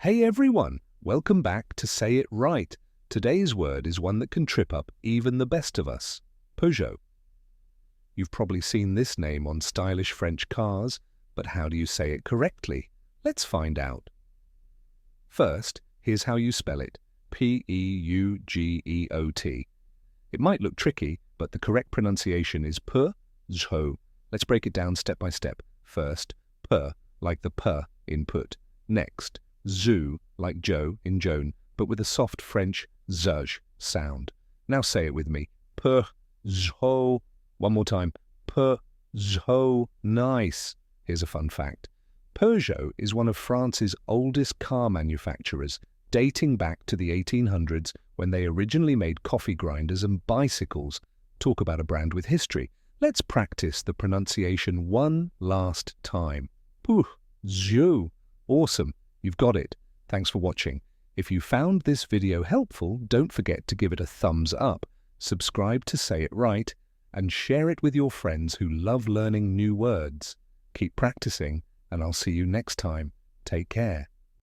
Hey everyone, welcome back to Say It Right. Today's word is one that can trip up even the best of us. Peugeot. You've probably seen this name on stylish French cars, but how do you say it correctly? Let's find out. First, here's how you spell it. P-E-U-G-E-O-T. It might look tricky, but the correct pronunciation is Peugeot. Let's break it down step by step. First, per, like the per in put. Next, zoo, like Joe in Joan, but with a soft French zh sound. Now say it with me. Peugeot. One more time. Peugeot. Nice. Here's a fun fact. Peugeot is one of France's oldest car manufacturers, dating back to the 1800s when they originally made coffee grinders and bicycles. Talk about a brand with history. Let's practice the pronunciation one last time. Peugeot. Awesome. You've got it. Thanks for watching. If you found this video helpful, don't forget to give it a thumbs up, subscribe to Say It Right, and share it with your friends who love learning new words. Keep practicing, and I'll see you next time. Take care.